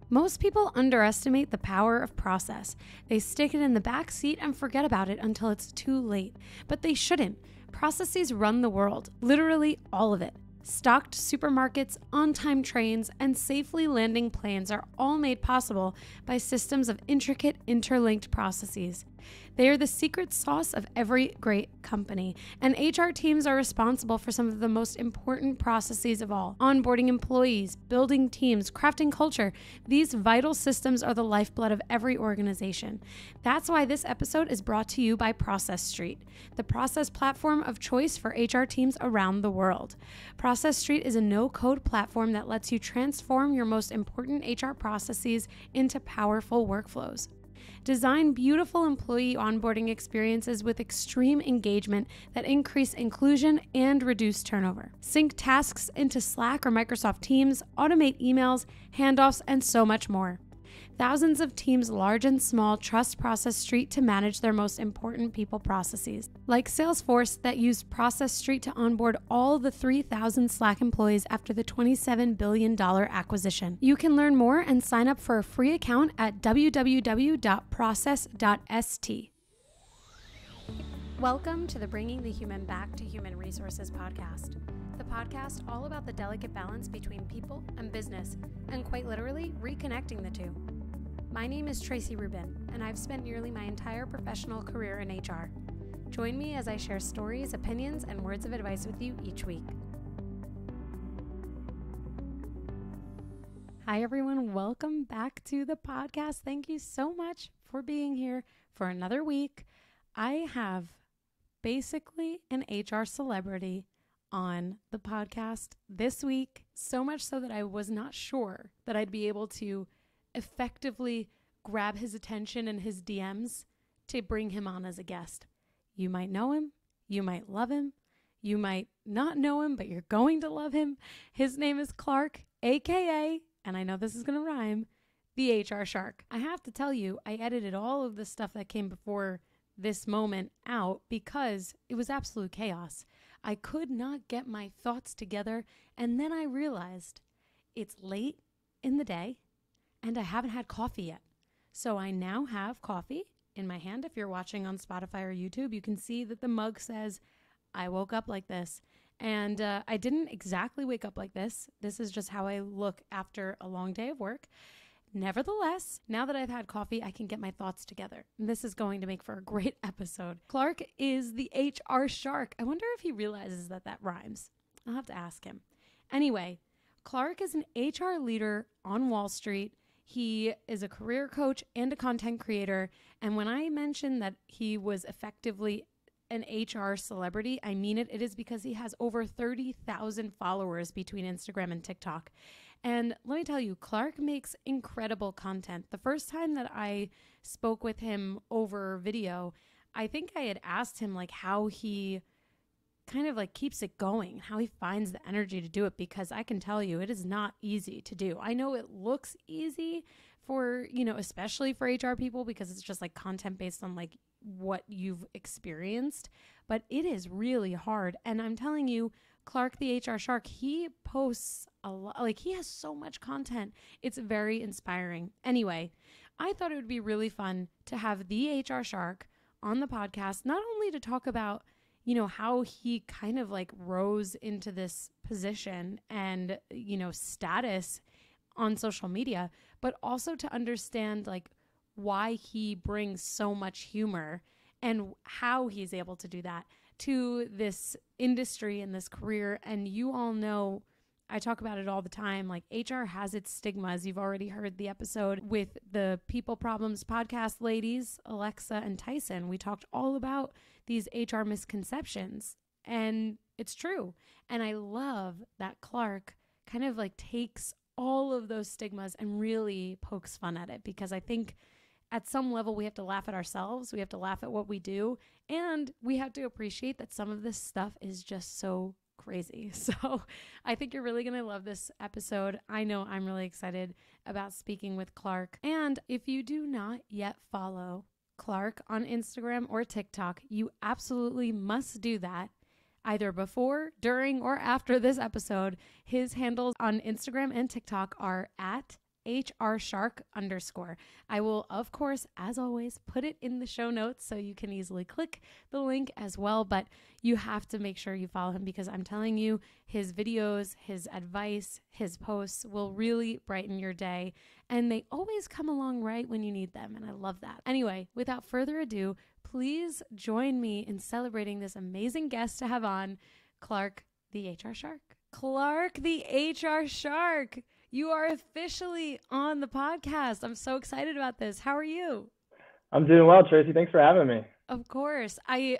Most people underestimate the power of process. They stick it in the back seat and forget about it until it's too late. But they shouldn't. Processes run the world, literally all of it. Stocked supermarkets, on-time trains, and safely landing planes are all made possible by systems of intricate, interlinked processes. They are the secret sauce of every great company, and HR teams are responsible for some of the most important processes of all. Onboarding employees, building teams, crafting culture. These vital systems are the lifeblood of every organization. That's why this episode is brought to you by Process Street, the process platform of choice for HR teams around the world. Process Street is a no-code platform that lets you transform your most important HR processes into powerful workflows. Design beautiful employee onboarding experiences with extreme engagement that increase inclusion and reduce turnover. Sync tasks into Slack or Microsoft Teams, automate emails, handoffs, and so much more. Thousands of teams, large and small, trust Process Street to manage their most important people processes. Like Salesforce, that used Process Street to onboard all the 3,000 Slack employees after the $27 billion acquisition. You can learn more and sign up for a free account at www.process.st. Welcome to the Bringing the Human Back to Human Resources podcast. The podcast all about the delicate balance between people and business, and quite literally reconnecting the two. My name is Tracy Rubin, and I've spent nearly my entire professional career in HR. Join me as I share stories, opinions, and words of advice with you each week. Hi, everyone. Welcome back to the podcast. Thank you so much for being here for another week. I have basically an HR celebrity on the podcast this week, so much so that I was not sure that I'd be able to effectively grab his attention in his DMs to bring him on as a guest. You might know him, you might love him, you might not know him, but you're going to love him. His name is Clark, aka, and I know this is going to rhyme, the HRShark. I have to tell you, I edited all of the stuff that came before this moment out because it was absolute chaos. I could not get my thoughts together, and then I realized it's late in the day and I haven't had coffee yet. So I now have coffee in my hand. If you're watching on Spotify or YouTube, you can see that the mug says, I woke up like this. And I didn't exactly wake up like this. This is just how I look after a long day of work. Nevertheless, now that I've had coffee, I can get my thoughts together. And this is going to make for a great episode. Clark is the HRShark. I wonder if he realizes that that rhymes. I'll have to ask him. Anyway, Clark is an HR leader on Wall Street. He is a career coach and a content creator. And when I mentioned that he was effectively an HR celebrity, I mean it. It is because he has over 30,000 followers between Instagram and TikTok. And let me tell you, Clark makes incredible content. The first time that I spoke with him over video, I think I had asked him like how he kind of like keeps it going, how he finds the energy to do it, because I can tell you it is not easy to do. I know it looks easy for, especially for HR people because it's just like content based on like what you've experienced, but it is really hard. And I'm telling you, Clark, the HRShark, he posts a lot, like he has so much content. It's very inspiring. Anyway, I thought it would be really fun to have the HRShark on the podcast, not only to talk about how he kind of like rose into this position and, status on social media, but also to understand like why he brings so much humor and how he's able to do that to this industry and this career. And you all know, I talk about it all the time, like HR has its stigmas. You've already heard the episode with the People Problems podcast ladies, Alexa and Tyson. We talked all about these HR misconceptions, and it's true. And I love that Clark kind of like takes all of those stigmas and really pokes fun at it, because I think at some level we have to laugh at ourselves. We have to laugh at what we do, and we have to appreciate that some of this stuff is just so crazy. So I think you're really going to love this episode. I know I'm really excited about speaking with Clark. And if you do not yet follow Clark on Instagram or TikTok, you absolutely must do that either before, during, or after this episode. His handles on Instagram and TikTok are at HRShark_. I will, of course, as always, put it in the show notes so you can easily click the link as well. But you have to make sure you follow him, because I'm telling you, his videos, his advice, his posts will really brighten your day. And they always come along right when you need them. And I love that. Anyway, without further ado, please join me in celebrating this amazing guest to have on, Clark, the HR Shark. Clark, the HR Shark. You are officially on the podcast. I'm so excited about this. How are you? I'm doing well, Tracy. Thanks for having me. Of course. I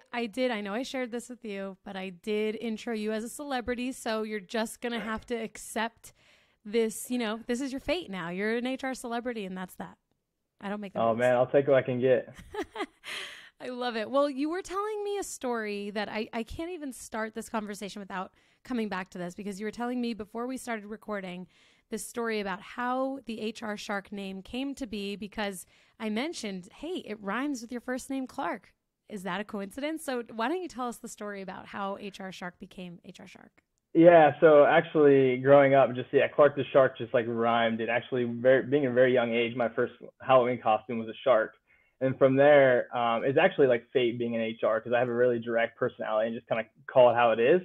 know I shared this with you, but I did intro you as a celebrity. So you're just going to have to accept this. This is your fate now. You're an HR celebrity, and that's that. I don't make that. Oh, man, I'll take what I can get. I love it. Well, you were telling me a story that I can't even start this conversation without coming back to this, because you were telling me before we started recording this story about how the HR Shark name came to be, because I mentioned, hey, it rhymes with your first name, Clark. Is that a coincidence? So why don't you tell us the story about how HR Shark became HR Shark? Yeah, so actually growing up, Clark the Shark just like rhymed. It actually, being a very young age, my first Halloween costume was a shark. And from there, it's actually like fate being in HR, because I have a really direct personality and just kind of call it how it is.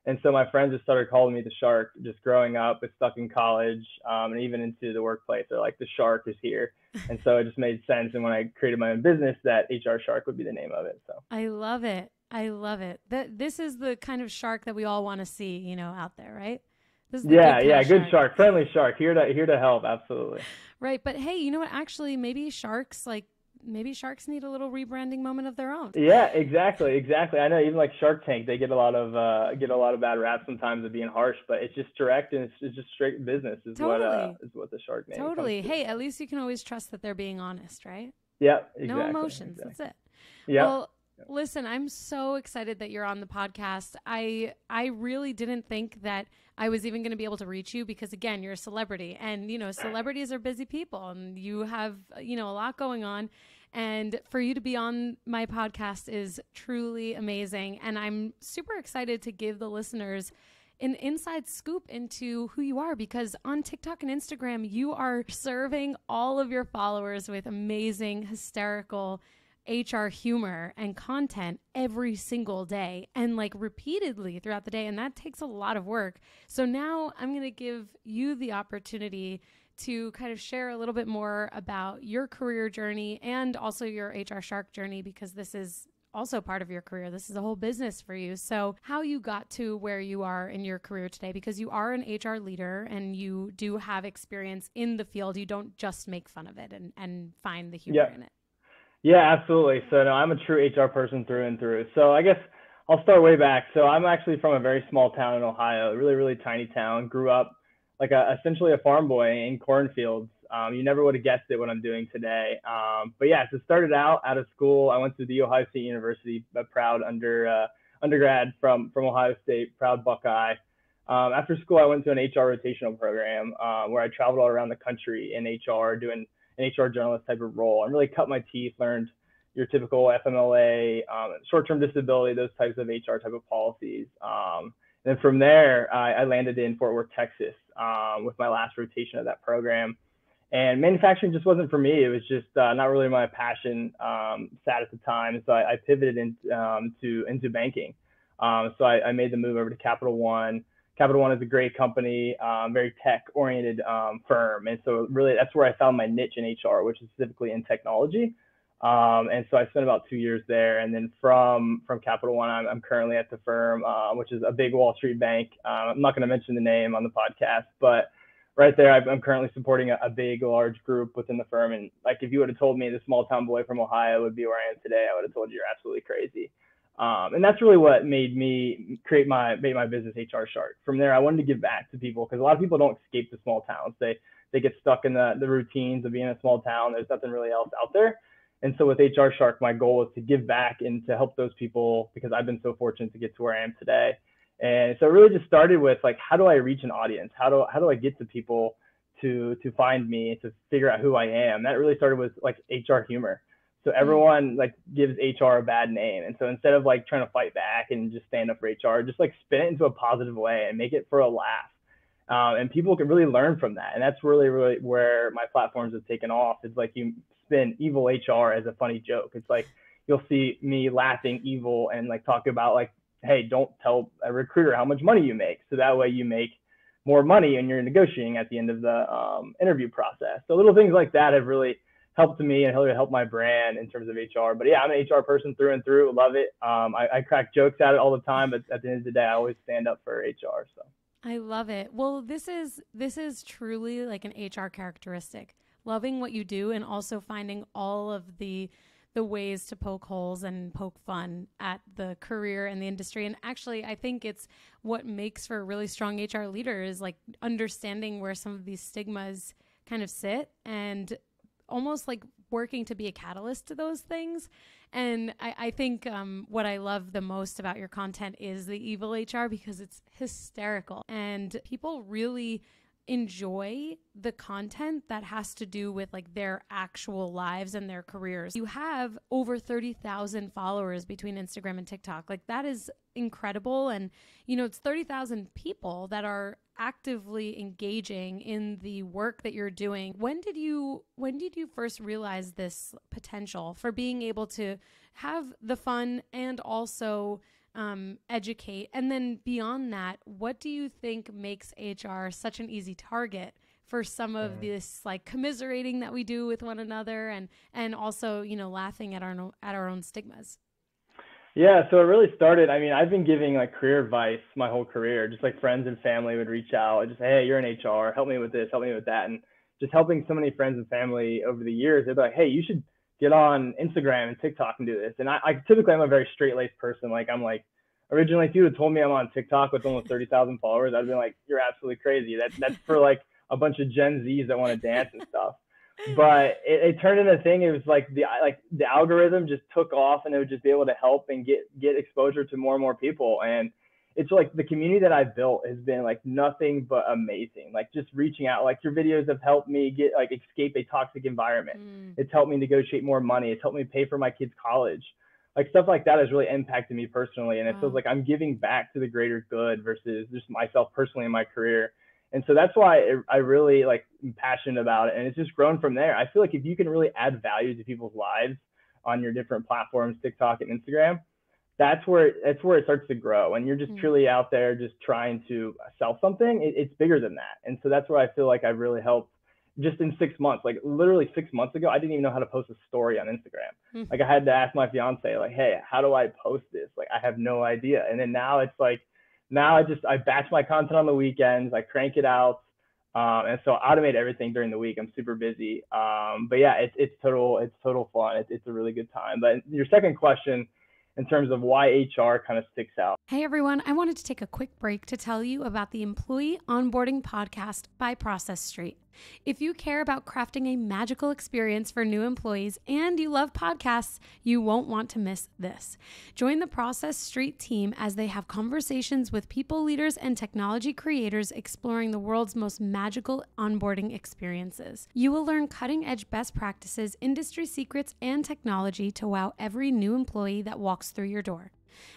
And so my friends just started calling me the Shark just growing up, but stuck in college, and even into the workplace. They're like, the Shark is here. And so it just made sense. And when I created my own business, that HR Shark would be the name of it. So I love it. I love it. This is the kind of shark that we all want to see, out there, right? This is the good shark, friendly shark, here to help. Absolutely. Right. But hey, you know what? Actually, maybe sharks need a little rebranding moment of their own. Yeah, exactly. I know even like Shark Tank, they get a lot of bad rap sometimes of being harsh, but it's just direct and it's just straight business is what the Shark name. Totally. Hey, at least you can always trust that they're being honest, right? Yeah, exactly. No emotions. Exactly. That's it. Yeah. Well, listen, I'm so excited that you're on the podcast. I really didn't think that I was even going to be able to reach you, because again, you're a celebrity, and celebrities are busy people, and you have a lot going on. And for you to be on my podcast is truly amazing. And I'm super excited to give the listeners an inside scoop into who you are, because on TikTok and Instagram, you are serving all of your followers with amazing, hysterical HR humor and content every single day, and like repeatedly throughout the day. And that takes a lot of work. So now I'm going to give you the opportunity to kind of share a little bit more about your career journey and also your HR Shark journey, because this is also part of your career. This is a whole business for you. So how you got to where you are in your career today, because you are an HR leader and you do have experience in the field. You don't just make fun of it and find the humor in it. Yeah, absolutely. So no, I'm a true HR person through and through. So I guess I'll start way back. So I'm actually from a very small town in Ohio, a really, really tiny town. Grew up like essentially a farm boy in cornfields. You never would have guessed it what I'm doing today. But yeah, so started out of school. I went to the Ohio State University, a proud undergrad from Ohio State, proud Buckeye. After school, I went to an HR rotational program where I traveled all around the country in HR, doing an HR journalist type of role, and really cut my teeth, learned your typical FMLA, short-term disability, those types of HR type of policies. And then from there, I landed in Fort Worth, Texas, with my last rotation of that program. And manufacturing just wasn't for me. It was just not really my passion sat at the time. So I pivoted into banking. So I made the move over to Capital One. Capital One is a great company, very tech-oriented firm. And so really that's where I found my niche in HR, which is specifically in technology. And so I spent about 2 years there. And then from Capital One, I'm currently at the firm, which is a big Wall Street bank. I'm not going to mention the name on the podcast, but right there, I'm currently supporting a big, large group within the firm. And like, if you would have told me the small town boy from Ohio would be where I am today, I would have told you you're absolutely crazy. And that's really what made me create my business, HRShark. From there, I wanted to give back to people, because a lot of people don't escape the small towns. They get stuck in the routines of being in a small town. There's nothing really else out there. And so with HRShark, my goal is to give back and to help those people, because I've been so fortunate to get to where I am today. And so it really just started with like, how do I reach an audience? How do I get to people to find me, to figure out who I am? That really started with like HR humor. So everyone like gives HR a bad name. And so instead of like trying to fight back and just stand up for HR, just like spin it into a positive way and make it for a laugh. And people can really learn from that. And that's really, really where my platforms have taken off. It's like you spin evil HR as a funny joke. It's like you'll see me laughing evil and like talk about like, hey, don't tell a recruiter how much money you make. So that way you make more money and you're negotiating at the end of the interview process. So little things like that have really helped me and really helped my brand in terms of HR. But yeah, I'm an HR person through and through. Love it. I crack jokes at it all the time, but at the end of the day, I always stand up for HR. So I love it. Well, this is truly like an HR characteristic. Loving what you do and also finding all of the ways to poke holes and poke fun at the career and the industry. And actually, I think it's what makes for a really strong HR leader is like understanding where some of these stigmas kind of sit and almost like working to be a catalyst to those things. And I think what I love the most about your content is the evil HR because it's hysterical and people really enjoy the content that has to do with like their actual lives and their careers. You have over 30,000 followers between Instagram and TikTok. Like that is incredible. And, you know, it's 30,000 people that are actively engaging in the work that you're doing. When did you first realize this potential for being able to have the fun and also educate? And then beyond that, what do you think makes HR such an easy target for some of this like commiserating that we do with one another and also, you know, laughing at our own stigmas? Yeah, so it really started, I mean, I've been giving like career advice my whole career, just like friends and family would reach out and just say, hey, you're in HR, help me with this, help me with that. And just helping so many friends and family over the years, they'd be like, hey, you should get on Instagram and TikTok and do this. And I typically I'm a very straight-laced person. Like I'm like, originally if you would have told me I'm on TikTok with almost 30,000 followers, I'd be like, you're absolutely crazy. That's for like a bunch of Gen Zs that want to dance and stuff. But it turned into a thing. It was like the algorithm just took off and it would just be able to help and get exposure to more and more people. And it's like the community that I've built has been like nothing but amazing. Like just reaching out, like your videos have helped me get like escape a toxic environment. It's helped me negotiate more money. It's helped me pay for my kids' college. Like stuff like that has really impacted me personally. And it feels like I'm giving back to the greater good versus just myself personally in my career. And so that's why I really like am passionate about it. And it's just grown from there. I feel like if you can really add value to people's lives on your different platforms, TikTok and Instagram, that's where it starts to grow. And you're just truly out there just trying to sell something. It's bigger than that. And so that's where I feel like I've really helped just in 6 months. Like literally 6 months ago, I didn't even know how to post a story on Instagram. Like I had to ask my fiance, like, hey, how do I post this? Like I have no idea. And then now it's like, I batch my content on the weekends, I crank it out. And so I automate everything during the week. I'm super busy. But yeah, it's total fun. It's a really good time. But your second question, in terms of why HR kind of sticks out. Hey everyone, I wanted to take a quick break to tell you about the Employee Onboarding Podcast by Process Street. If you care about crafting a magical experience for new employees and you love podcasts, you won't want to miss this. Join the Process Street team as they have conversations with people leaders and technology creators exploring the world's most magical onboarding experiences. You will learn cutting-edge best practices, industry secrets, and technology to wow every new employee that walks through your door.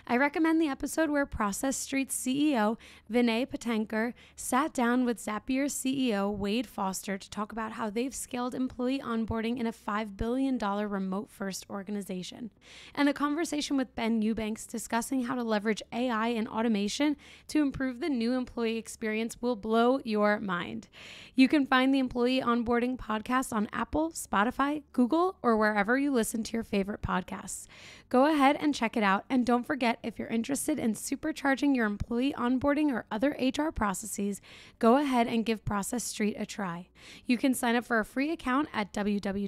I recommend the episode where Process Street's CEO, Vinay Patankar, sat down with Zapier's CEO, Wade Foster, to talk about how they've scaled employee onboarding in a $5 billion remote-first organization, and a conversation with Ben Eubanks discussing how to leverage AI and automation to improve the new employee experience will blow your mind. You can find the Employee Onboarding Podcast on Apple, Spotify, Google, or wherever you listen to your favorite podcasts. Go ahead and check it out, and don't forget, if you're interested in supercharging your employee onboarding or other HR processes, go ahead and give Process Street a try. You can sign up for a free account at www.process.st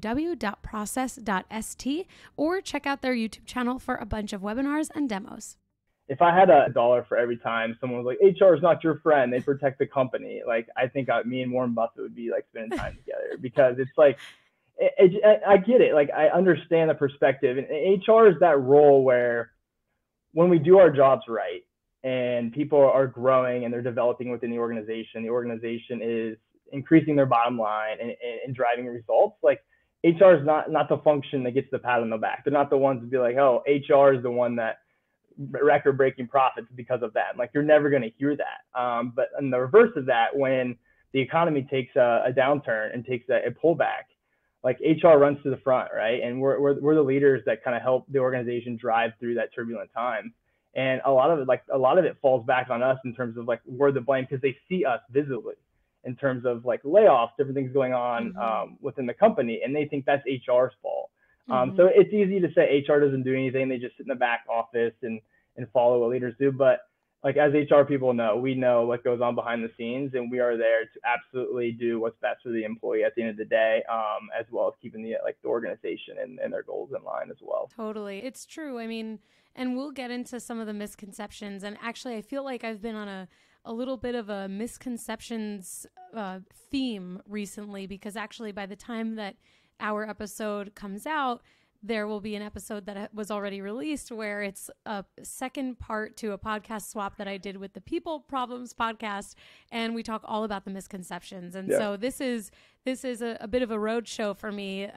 or check out their YouTube channel for a bunch of webinars and demos. If I had $1 for every time someone was like, HR is not your friend, they protect the company, like I think me and Warren Buffett would be like spending time together, because it's like, I get it. Like I understand the perspective, and HR is that role where when we do our jobs right and people are growing and they're developing within the organization is increasing their bottom line and driving results. Like HR is not the function that gets the pat on the back. They're not the ones to be like, oh, HR is the one that record-breaking profits because of that. Like, you're never going to hear that. But in the reverse of that, when the economy takes a downturn and takes a pullback, like, HR runs to the front, right? And we're the leaders that kind of help the organization drive through that turbulent time. And a lot of it falls back on us in terms of like, we're the blame, because they see us visibly in terms of like layoffs, different things going on within the company, and they think that's HR's fault. So it's easy to say HR doesn't do anything; they just sit in the back office and follow what leaders do. But like, as HR people know, we know what goes on behind the scenes, and we are there to absolutely do what's best for the employee at the end of the day, as well as keeping the organization and their goals in line as well. Totally. It's true. I mean, and we'll get into some of the misconceptions. And actually, I feel like I've been on a little bit of a misconceptions theme recently, because actually by the time that our episode comes out, there will be an episode that was already released where it's a second part to a podcast swap that I did with the People Problems podcast. And we talk all about the misconceptions. And so this is a bit of a road show for me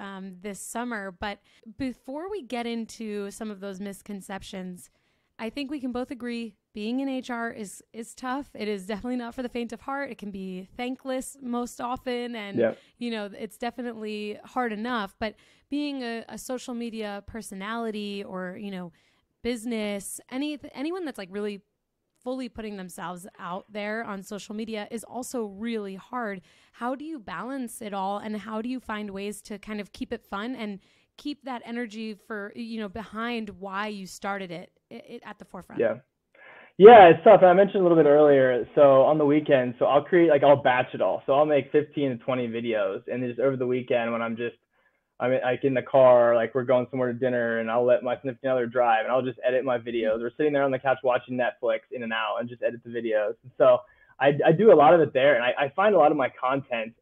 this summer. But before we get into some of those misconceptions, I think we can both agree being in HR is tough. It is definitely not for the faint of heart. It can be thankless most often. And, it's definitely hard enough. But being a social media personality or, business, anyone that's like really fully putting themselves out there on social media is also really hard. How do you balance it all? And how do you find ways to kind of keep it fun and keep that energy for, behind why you started it at the forefront? Yeah, it's tough. And I mentioned a little bit earlier. So on the weekend, so I'll batch it all. So I'll make 15 to 20 videos. And then just over the weekend, when I'm like in the car, like we're going somewhere to dinner, and I'll let my significant other drive, and I'll just edit my videos. We're sitting there on the couch watching Netflix in and out and just edit the videos. And so I do a lot of it there. And I find a lot of my content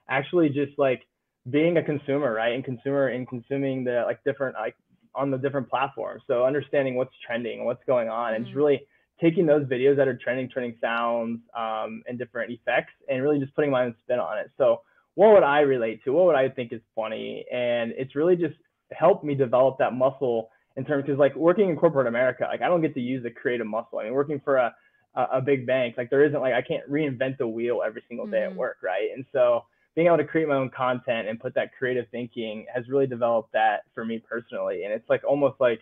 actually just like being a consumer, right? And consuming the like different, like on the different platforms. So understanding what's trending, what's going on, and just really taking those videos that are trending sounds and different effects, and really just putting my own spin on it. So what would I relate to? What would I think is funny? And it's really just helped me develop that muscle in terms, because like working in corporate America, like I don't get to use the creative muscle. I mean, working for a big bank, like there isn't like, I can't reinvent the wheel every single day at work, right? And so being able to create my own content and put that creative thinking has really developed that for me personally. And it's like almost like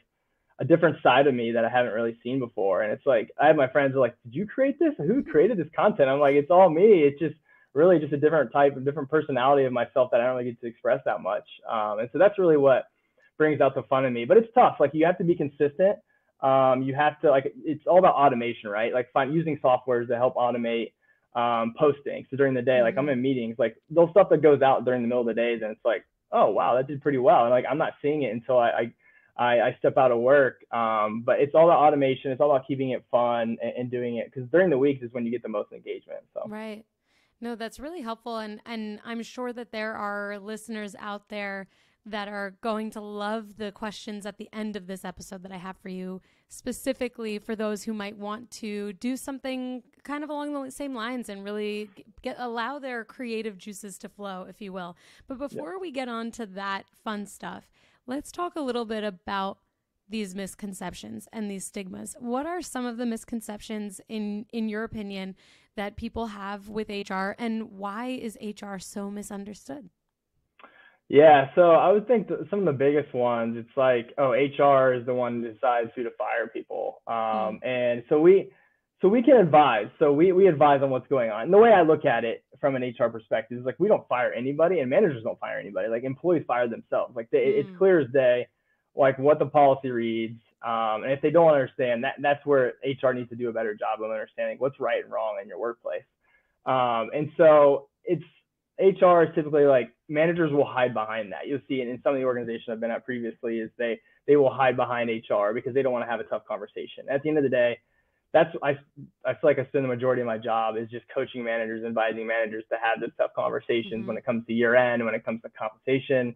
a different side of me that I haven't really seen before. And it's like, I have my friends are like, did you create this? Who created this content? I'm like, it's all me. It's just really just a different type of different personality of myself that I don't really get to express that much. And so that's really what brings out the fun in me. But it's tough. Like, you have to be consistent. You have to, like, it's all about automation, right? Like using softwares to help automate posting. So during the day, like I'm in meetings, like those stuff that goes out during the middle of the day, then it's like, oh wow, that did pretty well. And like, I'm not seeing it until I step out of work. But it's all about automation. It's all about keeping it fun and doing it, because during the weeks is when you get the most engagement. So right. No, that's really helpful. And I'm sure that there are listeners out there that are going to love the questions at the end of this episode that I have for you, specifically for those who might want to do something kind of along the same lines and really allow their creative juices to flow, if you will. But before we get on to that fun stuff, let's talk a little bit about these misconceptions and these stigmas. What are some of the misconceptions in your opinion that people have with HR, and why is HR so misunderstood? Yeah, so I would think some of the biggest ones, it's like, oh, HR is the one who decides who to fire people. And so we can advise. So we advise on what's going on. And the way I look at it from an HR perspective is like, we don't fire anybody, and managers don't fire anybody. Like, employees fire themselves. Like it's clear as day, like what the policy reads. And if they don't understand that's where HR needs to do a better job of understanding what's right and wrong in your workplace. And so HR is typically like, managers will hide behind that. You'll see it in some of the organizations I've been at previously, is they will hide behind HR because they don't want to have a tough conversation. At the end of the day, I feel like I spend the majority of my job is just coaching managers, advising managers to have those tough conversations when it comes to year end, when it comes to compensation.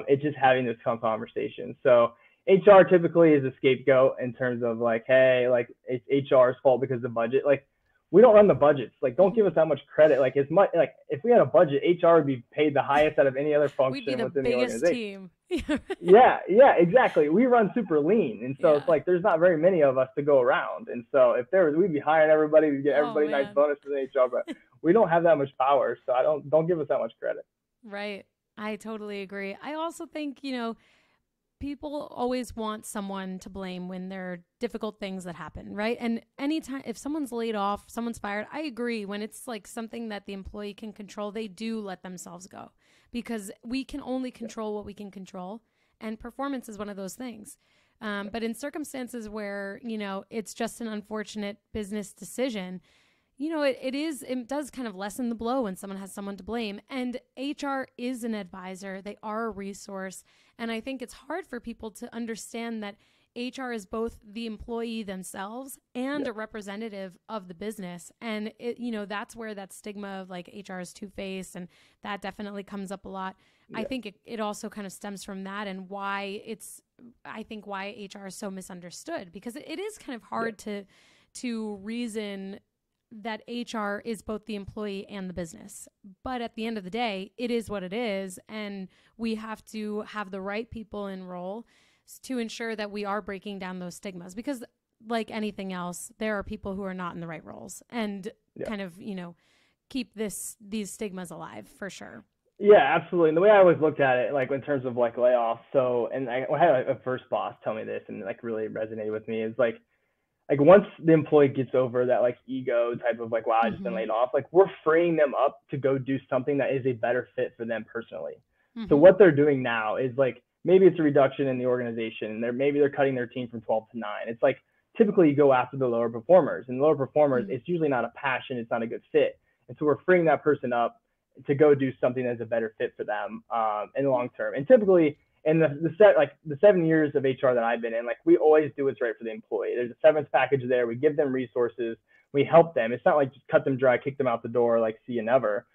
It's just having those tough conversations. So HR typically is a scapegoat in terms of like, hey, like it's HR's fault because of the budget. Like, we don't run the budgets. Like, don't give us that much credit. Like, as much, like, if we had a budget, HR would be paid the highest out of any other We'd be function the within the biggest organization. team. Yeah, exactly. We run super lean. And so it's like, there's not very many of us to go around. And so if there was, we'd be hiring everybody to get everybody nice bonuses in HR, but we don't have that much power. So don't give us that much credit. Right. I totally agree. I also think, people always want someone to blame when there are difficult things that happen, right? And anytime, if someone's laid off, someone's fired, I agree. When it's like something that the employee can control, they do let themselves go, because we can only control what we can control. And performance is one of those things. But in circumstances where, it's just an unfortunate business decision, it does kind of lessen the blow when someone has someone to blame. And HR is an advisor. They are a resource. And I think it's hard for people to understand that HR is both the employee themselves and a representative of the business. And that's where that stigma of like HR is two-faced, and that definitely comes up a lot. I think it also kind of stems from that, and why HR is so misunderstood, because it is kind of hard to reason that HR is both the employee and the business. But at the end of the day, it is what it is. And we have to have the right people in role to ensure that we are breaking down those stigmas, because like anything else, there are people who are not in the right roles, and kind of, keep these stigmas alive for sure. Yeah, absolutely. And the way I always looked at it, like in terms of like layoffs. So, and I had a first boss tell me this, and like really resonated with me, is like once the employee gets over that like ego type of like, wow, I just been laid off, like we're freeing them up to go do something that is a better fit for them personally. So what they're doing now is like, maybe it's a reduction in the organization. Maybe they're cutting their team from 12 to 9. It's like, typically you go after the lower performers, and lower performers, it's usually not a passion. It's not a good fit. And so we're freeing that person up to go do something that's a better fit for them in the long term. And typically, in the 7 years of HR that I've been in, like we always do what's right for the employee. There's a severance package there. We give them resources. We help them. It's not like just cut them dry, kick them out the door, like see you never.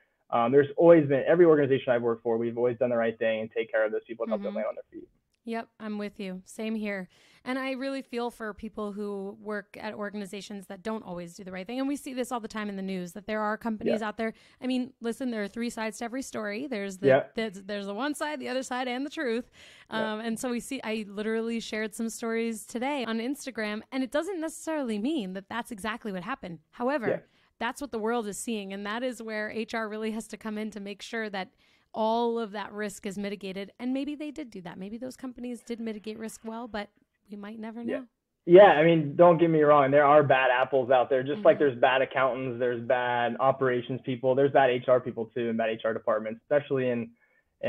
There's always been, every organization I've worked for, we've always done the right thing and take care of those people and help them land on their feet. Yep, I'm with you. Same here. And I really feel for people who work at organizations that don't always do the right thing. And we see this all the time in the news, that there are companies out there. I mean, listen, there are 3 sides to every story. There's there's the one side, the other side, and the truth. And so I literally shared some stories today on Instagram, and it doesn't necessarily mean that that's exactly what happened. However, that's what the world is seeing. And that is where HR really has to come in to make sure that all of that risk is mitigated. And maybe they did do that. Maybe those companies did mitigate risk well, but we might never know. Yeah, I mean, don't get me wrong. There are bad apples out there, just like there's bad accountants, there's bad operations people, there's bad HR people too, and bad HR departments, especially in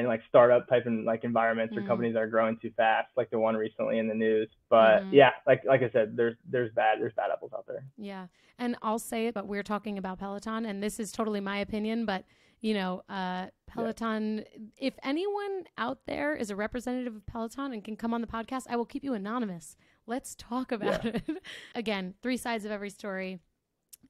like startup type and like environments or companies that are growing too fast, like the one recently in the news. But like I said, there's bad apples out there. Yeah, and I'll say it, but we're talking about Peloton, and this is totally my opinion, but Peloton, if anyone out there is a representative of Peloton and can come on the podcast, I will keep you anonymous. Let's talk about it. Again, 3 sides of every story.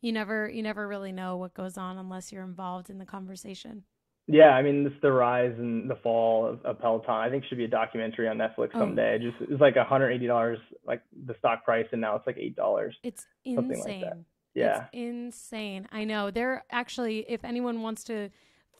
You never really know what goes on unless you're involved in the conversation. Yeah, I mean, this is the rise and the fall of Peloton. I think should be a documentary on Netflix someday. It's like $180, like the stock price, and now it's like $8. It's insane. Like that. Yeah. It's insane. I know. They're actually, if anyone wants to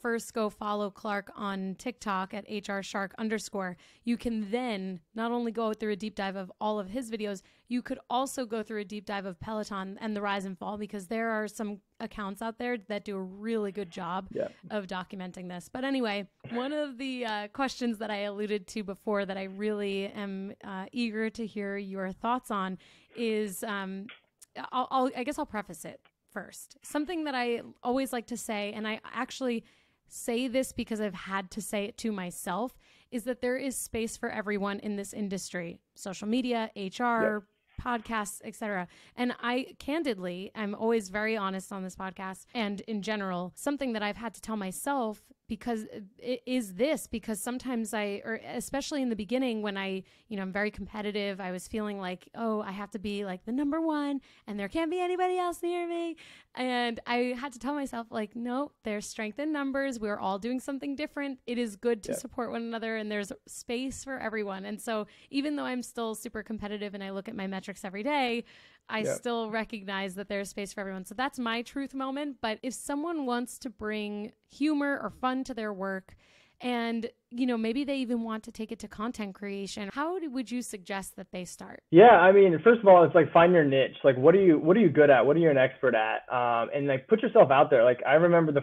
first go follow Clark on TikTok at HRShark _, you can then not only go through a deep dive of all of his videos, you could also go through a deep dive of Peloton and the rise and fall, because there are some accounts out there that do a really good job of documenting this. But anyway, one of the questions that I alluded to before that I really am eager to hear your thoughts on is, I guess I'll preface it first. Something that I always like to say, and I actually say this because I've had to say it to myself, is that there is space for everyone in this industry. Social media, HR, podcasts, etc. And I'm always very honest on this podcast and in general, something that I've had to tell myself, because it is this, because sometimes or especially in the beginning when I'm very competitive, I was feeling like, oh, I have to be like the number one and there can't be anybody else near me. And I had to tell myself like, no, there's strength in numbers. We're all doing something different. It is good to support one another, and there's space for everyone. And so even though I'm still super competitive and I look at my metrics every day, I still recognize that there's space for everyone. So that's my truth moment. But if someone wants to bring humor or fun to their work, and, you know, maybe they even want to take it to content creation, how would you suggest that they start? Yeah, I mean, first of all, it's like find your niche. Like, what are you good at? What are you an expert at? And like put yourself out there. Like, I remember the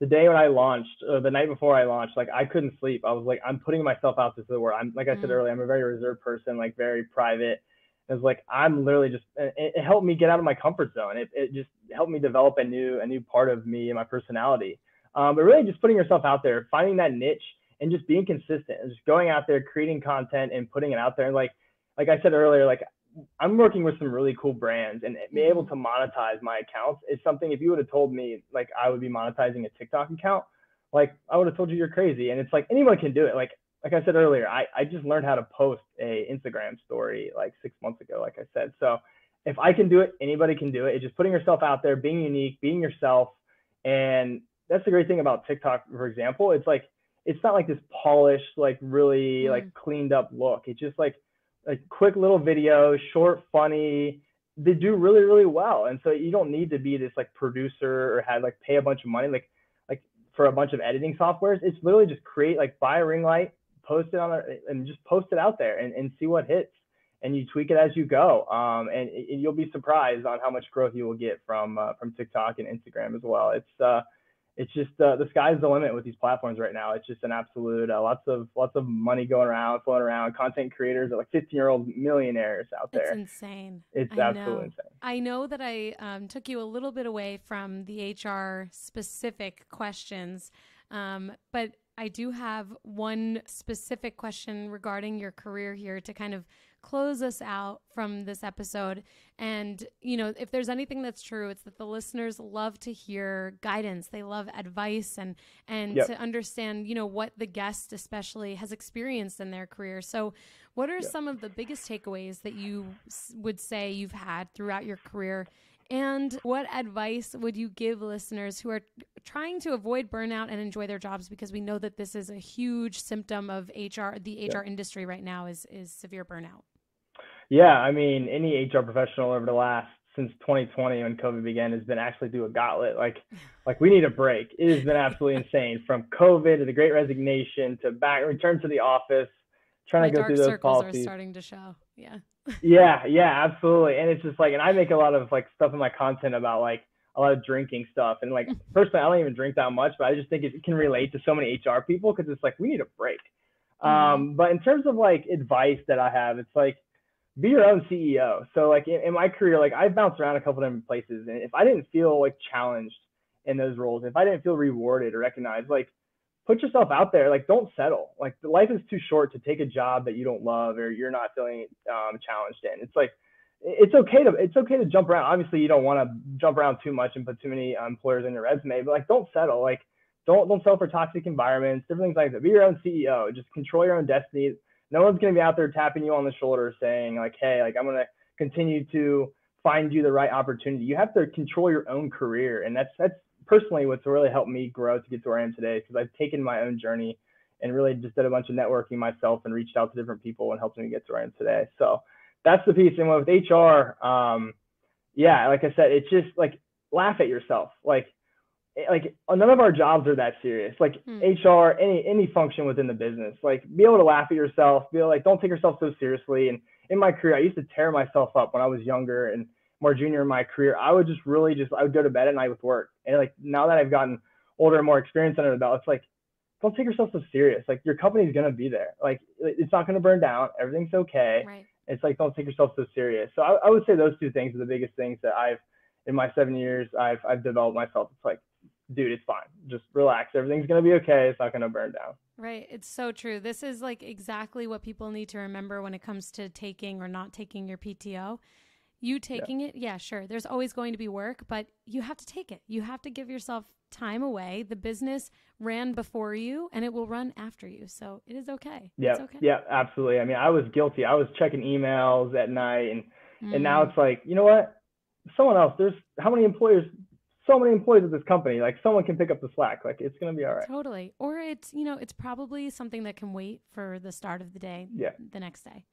day when I launched, or the night before I launched, like I couldn't sleep. I was like, I'm putting myself out to the world. I'm, like I said earlier, I'm a very reserved person, like very private. It was like, I'm literally just, it helped me get out of my comfort zone. It just helped me develop a new part of me and my personality. But really just putting yourself out there, finding that niche and just being consistent and just going out there, creating content and putting it out there. And like I said earlier, like I'm working with some really cool brands, and being able to monetize my accounts is something, if you would have told me like I would be monetizing a TikTok account, like I would have told you you're crazy. And it's like anyone can do it. Like I said earlier, I just learned how to post a Instagram story like 6 months ago, like I said. So if I can do it, anybody can do it. It's just putting yourself out there, being unique, being yourself. And that's the great thing about TikTok, for example. It's like, it's not like this polished, like really like cleaned up look. It's just like quick little videos, short, funny. They do really, really well. And so you don't need to be this like producer or have like pay a bunch of money like for a bunch of editing softwares. It's literally just create, like buy a ring light, post it on there, and just post it out there and see what hits. And you tweak it as you go. And you'll be surprised on how much growth you will get from TikTok and Instagram as well. It's just the sky's the limit with these platforms right now. It's just an absolute lots of money floating around. Content creators are like 15-year-old millionaires out there. It's insane. It's absolutely insane. I know that I took you a little bit away from the HR specific questions, but I do have one specific question regarding your career here to kind of close us out from this episode. And, you know, if there's anything that's true, it's that the listeners love to hear guidance. They love advice and to understand, you know, what the guest especially has experienced in their career. So what are some of the biggest takeaways that you would say you've had throughout your career? And what advice would you give listeners who are trying to avoid burnout and enjoy their jobs? Because we know that this is a huge symptom of HR. The HR industry right now is severe burnout. Yeah, I mean, any HR professional over the last, since 2020 when COVID began, has been actually through a gauntlet. Like we need a break. It has been absolutely insane, from COVID to the Great Resignation to return to the office, trying to go through those dark policies. circles are starting to show. Yeah. yeah, absolutely. And it's just like, and I make a lot of like stuff in my content about like a lot of drinking stuff. And like, personally, I don't even drink that much, but I just think it can relate to so many HR people, because it's like, we need a break. But in terms of like advice that I have, it's like, be your own CEO. So like in my career, like I've bounced around a couple different places, and if I didn't feel like challenged in those roles, if I didn't feel rewarded or recognized, like put yourself out there. Like don't settle. Like the life is too short to take a job that you don't love or you're not feeling challenged in. It's like it's okay to jump around. Obviously, you don't want to jump around too much and put too many employers in your resume, but like don't settle. Like don't settle for toxic environments, different things like that. Be your own CEO. Just control your own destiny. No one's going to be out there tapping you on the shoulder saying like, hey, like I'm going to continue to find you the right opportunity. You have to control your own career. And that's personally what's really helped me grow to get to where I am today, because I've taken my own journey and really just did a bunch of networking myself and reached out to different people and helped me get to where I am today. So that's the piece. And with HR, like I said, it's just like laugh at yourself. Like none of our jobs are that serious. Like HR, any function within the business, like be able to laugh at yourself, be like, don't take yourself so seriously. And in my career, I used to tear myself up when I was younger and more junior in my career. I would I would go to bed at night with work. And like now that I've gotten older and more experience under the belt, it's like, don't take yourself so serious. Like your company's going to be there. Like it's not going to burn down. Everything's okay. Right. It's like, don't take yourself so serious. So I would say those two things are the biggest things that in my 7 years, I've developed myself. It's like, dude, it's fine. Just relax. Everything's going to be okay. It's not going to burn down. Right. It's so true. This is like exactly what people need to remember when it comes to taking or not taking your PTO. You taking it, yeah, sure. There's always going to be work, but you have to take it. You have to give yourself time away. The business ran before you and it will run after you. So it is okay. Yeah. It's okay. Yeah, absolutely. I mean, I was guilty. I was checking emails at night and now it's like, you know what? Someone else, there's so many employees at this company, like someone can pick up the slack. Like it's going to be all right. Totally. Or it's probably something that can wait for the start of the day, the next day.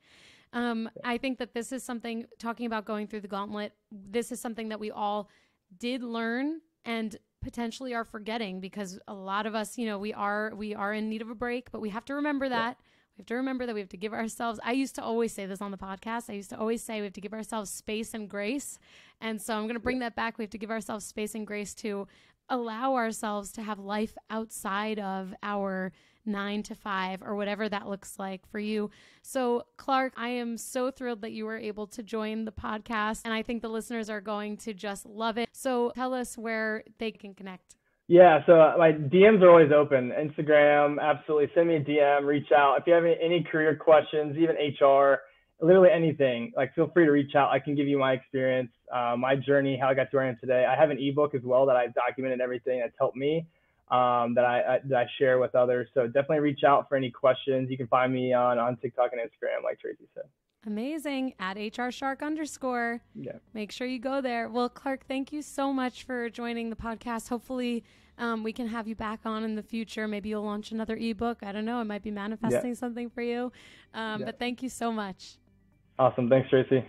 I think that this is something, talking about going through the gauntlet, this is something that we all did learn and potentially are forgetting, because a lot of us, we are in need of a break, but we have to remember that. We have to remember that we have to give ourselves, I used to always say this on the podcast, I used to always say we have to give ourselves space and grace. And so I'm going to bring that back. We have to give ourselves space and grace to allow ourselves to have life outside of our 9 to 5 or whatever that looks like for you. So Clark, I am so thrilled that you were able to join the podcast, and I think the listeners are going to just love it. So tell us where they can connect. Yeah, so my DMs are always open. Instagram, absolutely. Send me a DM, reach out. If you have any career questions, even HR, literally anything, like feel free to reach out. I can give you my experience, my journey, how I got to where I am today. I have an ebook as well that I've documented everything that's helped me, that I share with others. So definitely reach out for any questions. You can find me on TikTok and Instagram, like Tracy said. Amazing. At HRShark_. Yeah. Make sure you go there. Well, Clark, thank you so much for joining the podcast. Hopefully we can have you back on in the future. Maybe you'll launch another ebook. I don't know. It might be manifesting something for you. But thank you so much. Awesome. Thanks, Tracy.